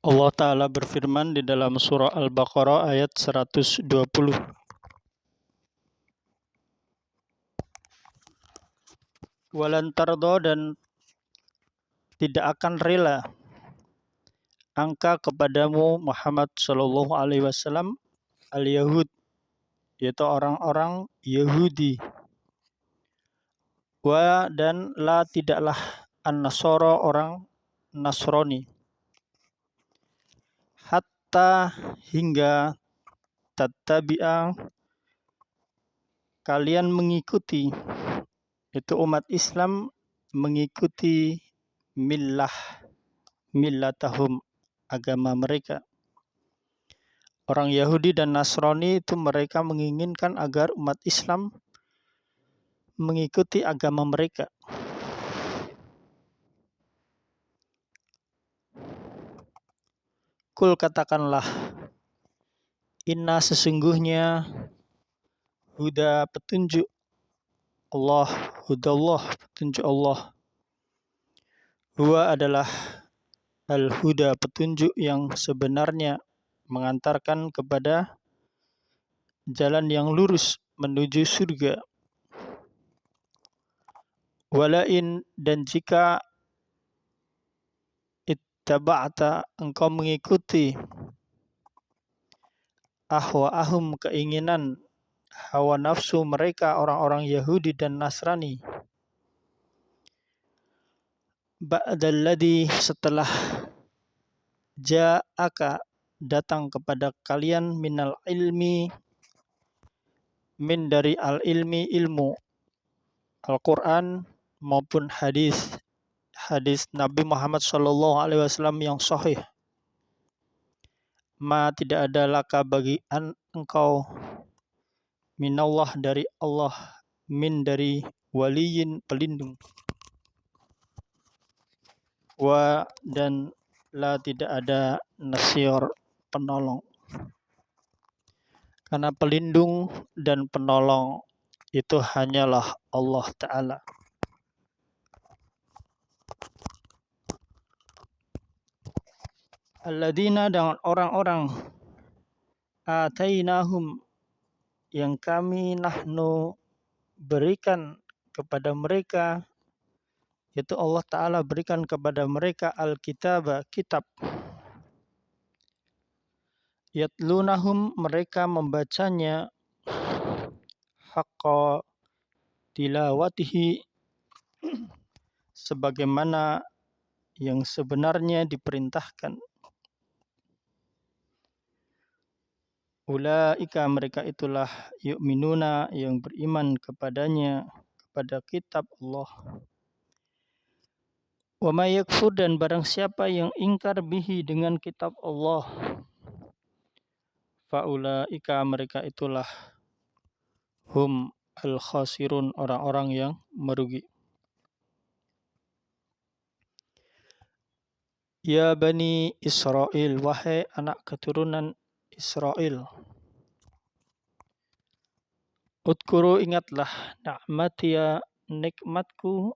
Allah Ta'ala berfirman di dalam surah Al-Baqarah ayat 120. Walan tardo, dan tidak akan rela angka kepadamu Muhammad Shallallahu Alaihi Wasallam al-Yahud, yaitu orang-orang Yahudi. Dan la, tidaklah an-Nasara, orang Nasrani. Hatta, hingga tattabi'a, kalian mengikuti, itu umat Islam mengikuti millatahum, agama mereka. Orang Yahudi dan Nasrani itu mereka menginginkan agar umat Islam mengikuti agama mereka. Kul, katakanlah, inna, sesungguhnya, huda, petunjuk Allah, hudallah, petunjuk Allah, huwa, adalah al-huda, petunjuk yang sebenarnya, mengantarkan kepada jalan yang lurus menuju surga. Walain, dan jika ittaba'ta, engkau mengikuti ahwa'ahum, keinginan hawa nafsu mereka, orang-orang Yahudi dan Nasrani, ba'dalladzi, setelah ja'aka, datang kepada kalian, minal ilmi, min, dari al-ilmi, ilmu Al-Quran maupun hadis Nabi Muhammad Shallallahu Alaihi Wasallam yang sahih. Ma, tidak ada laka bagi engkau, minallah, dari Allah, min, dari waliyin, pelindung, wa, dan la, tidak ada nasir, penolong. Karena pelindung dan penolong itu hanyalah Allah Ta'ala. Alladzina, dengan orang-orang, atainahum, yang kami nahnu berikan kepada mereka, yaitu Allah Ta'ala berikan kepada mereka al-kitab, kitab. Yatlunahum, mereka membacanya, haqqa tilawatihi, sebagaimana yang sebenarnya diperintahkan. Ulaika, mereka itulah, yu'minuna, yang beriman kepadanya, kepada kitab Allah. Wa may yakfur, dan barang siapa yang ingkar bihi, dengan kitab Allah, fa ulaika, mereka itulah, hum al-khasirun, orang-orang yang merugi. Ya Bani Israel, wahai anak keturunan Israel, udkuru, ingatlah, ni'matiya, nikmatku,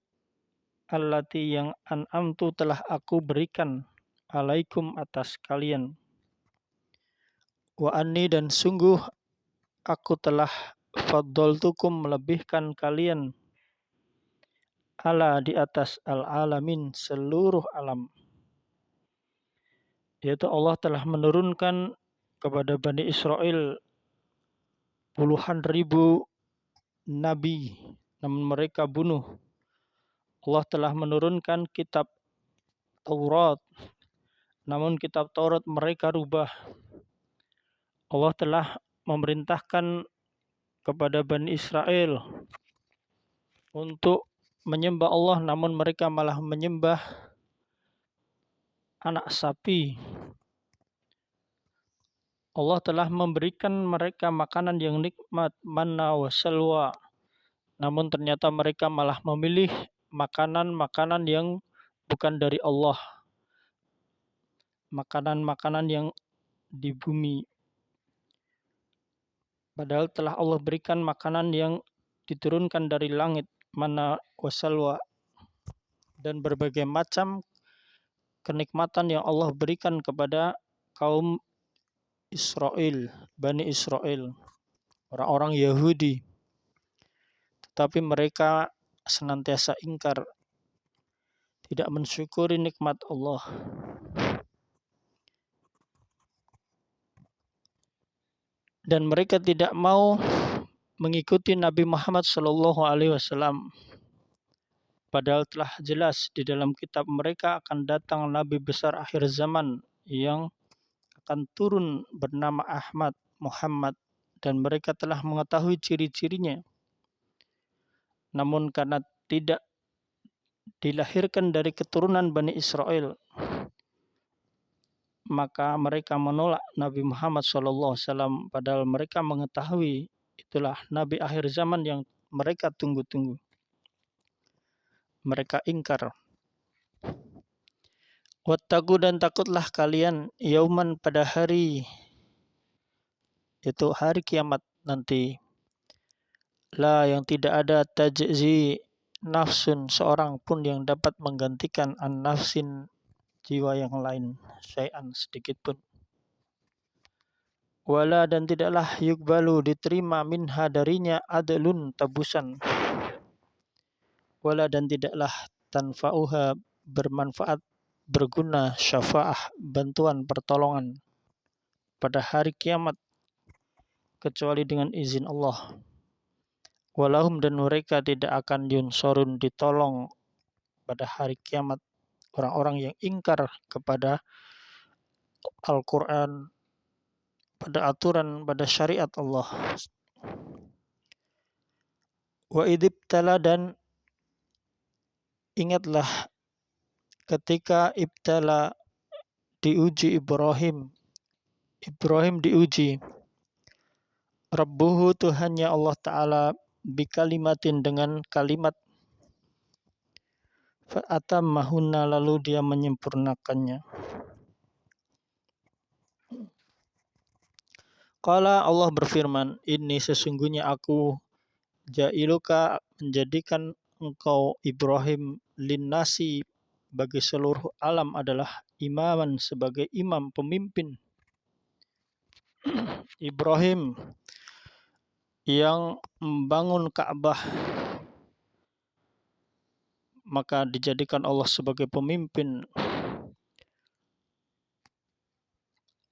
allati, yang an'amtu, telah aku berikan, alaikum, atas kalian. Wa anni, dan sungguh aku telah faddaltukum, melebihkan kalian, ala, di atas, al-alamin, seluruh alam. Yaitu Allah telah menurunkan kepada Bani Israel puluhan ribu nabi, namun mereka bunuh. Allah telah menurunkan kitab Taurat, namun kitab Taurat mereka rubah. Allah telah memerintahkan kepada Bani Israel untuk menyembah Allah, namun mereka malah menyembah anak sapi. Allah telah memberikan mereka makanan yang nikmat, manna wa salwa, namun ternyata mereka malah memilih makanan-makanan yang bukan dari Allah, makanan-makanan yang di bumi. Padahal telah Allah berikan makanan yang diturunkan dari langit, manna wa salwa, dan berbagai macam kenikmatan yang Allah berikan kepada kaum Israel, Bani Israel, orang-orang Yahudi. Tetapi mereka senantiasa ingkar, tidak mensyukuri nikmat Allah. Dan mereka tidak mau mengikuti Nabi Muhammad SAW. Padahal telah jelas di dalam kitab mereka akan datang Nabi besar akhir zaman yang akan turun bernama Ahmad Muhammad, dan mereka telah mengetahui ciri-cirinya. Namun karena tidak dilahirkan dari keturunan Bani Israel, maka mereka menolak Nabi Muhammad SAW, padahal mereka mengetahui itulah Nabi akhir zaman yang mereka tunggu-tunggu. Mereka ingkar. Wattaqu, dan takutlah kalian, yauman, pada hari, itu hari kiamat nanti. La, yang tidak ada tajzi nafsun, seorang pun yang dapat menggantikan an nafsin, jiwa yang lain, syai'an, sedikit pun. Wala, dan tidaklah yukbalu, diterima, minha, darinya, adlun, tebusan. Wala, dan tidaklah tanfa'uha, bermanfaat, berguna, syafa'ah, bantuan, pertolongan pada hari kiamat, kecuali dengan izin Allah. Walahum, dan mereka tidak akan yunsorun, ditolong pada hari kiamat, orang-orang yang ingkar kepada Al-Quran, pada aturan, pada syariat Allah. Wa idibtala, dan ingatlah ketika ibtala, diuji Ibrahim diuji, Rabbuhu, Tuhannya Allah Ta'ala, bikalimatin, dengan kalimat, fa'atammahunna, lalu dia menyempurnakannya. Qala, Allah berfirman, ini sesungguhnya aku, ja'iluka, menjadikan engkau Ibrahim, linnasi, bagi seluruh alam, adalah imaman, sebagai imam, pemimpin. Ibrahim yang membangun Ka'bah, maka dijadikan Allah sebagai pemimpin.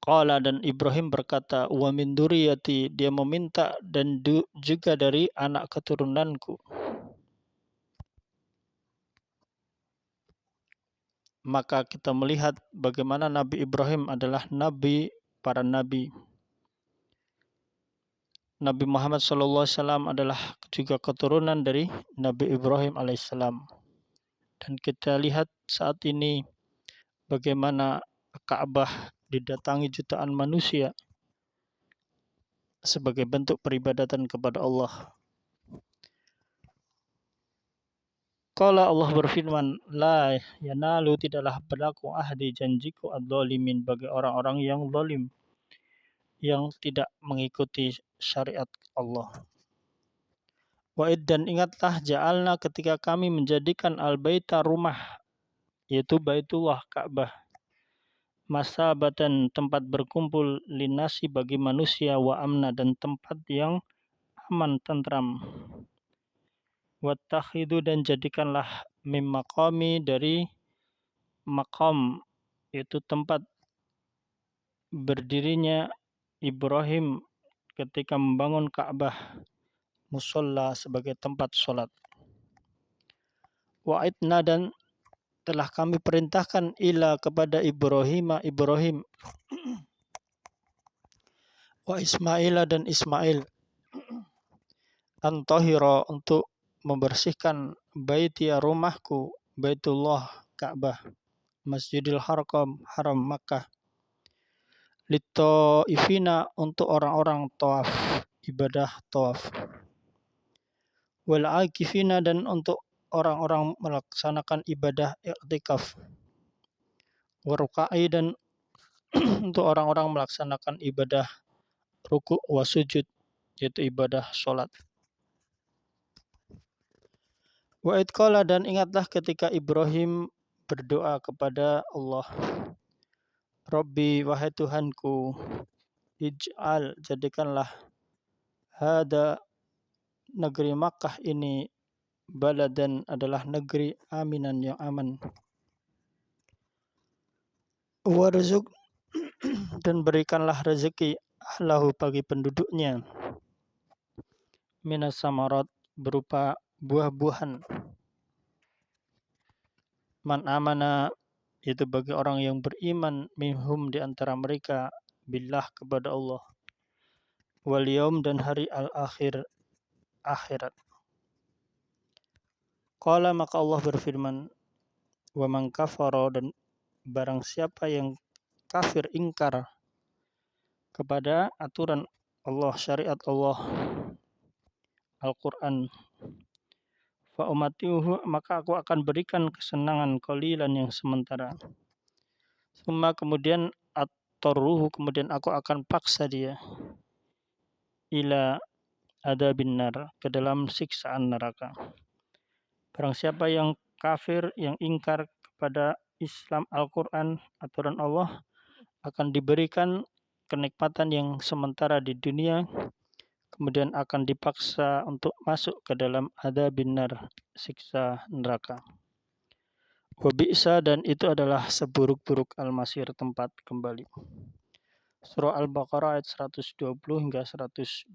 Qala, dan Ibrahim berkata, wa min duriyati, dia meminta, dan juga dari anak keturunanku. Maka kita melihat bagaimana Nabi Ibrahim adalah nabi para nabi. Nabi Muhammad SAW adalah juga keturunan dari Nabi Ibrahim alaihissalam. Dan kita lihat saat ini bagaimana Ka'bah didatangi jutaan manusia sebagai bentuk peribadatan kepada Allah. Qala, Allah berfirman, la yanalu, tidaklah berlaku ahdi, janjiku, adz-dzalimin, bagi orang-orang yang zalim, yang tidak mengikuti syariat Allah. Wa'id, dan ingatlah, ja'alna, ketika kami menjadikan al-baita, rumah, yaitu Baitullah, Ka'bah, masabatan, tempat berkumpul, linasi, bagi manusia, wa amna, dan tempat yang aman, tentram. Wattakhidu, dan jadikanlah, mim maqami, dari maqam, yaitu tempat berdirinya Ibrahim ketika membangun Ka'bah, musolla, sebagai tempat sholat. Wa'idna, dan telah kami perintahkan, ila, kepada Ibrahim, wa Ismaila, dan Ismail, antahira, untuk membersihkan, baiti, rumahku, Baitullah, Ka'bah, Masjidil Haram Makkah, litaifina, untuk orang-orang tawaf, ibadah tawaf, wal akifina, dan untuk orang-orang melaksanakan ibadah i'tikaf, warukai, dan untuk orang-orang melaksanakan ibadah ruku' wa sujud, yaitu ibadah sholat. Wa id qala, dan ingatlah ketika Ibrahim berdoa kepada Allah, Rabbi, wahai Tuhanku, ij'al, jadikanlah hada, negeri Makkah ini, baladan, adalah negeri aminan, yang aman. Warzuq, dan berikanlah rezeki, ahlahu, bagi penduduknya, minas samarat, berupa buah-buahan. Man amana, itu bagi orang yang beriman, minhum, di antara mereka, billah, kepada Allah, wal yaum, dan hari al-akhir, akhirat. Qala, maka Allah berfirman, wa man kafara, dan barang siapa yang kafir, ingkar kepada aturan Allah, syariat Allah, Al-Quran, fa umatiuhu, maka aku akan berikan kesenangan, qalilan, yang sementara. Summa, kemudian, at-tarruhu, kemudian aku akan paksa dia, ila adabin nar, ke dalam siksaan neraka. Barang siapa yang kafir, yang ingkar kepada Islam, Al-Quran, aturan Allah, akan diberikan kenikmatan yang sementara di dunia, kemudian akan dipaksa untuk masuk ke dalam adabin nar, siksa neraka. Wa bi'sa, dan itu adalah seburuk-buruk al-masir, tempat kembali. Surah Al-Baqarah ayat 120 hingga 126.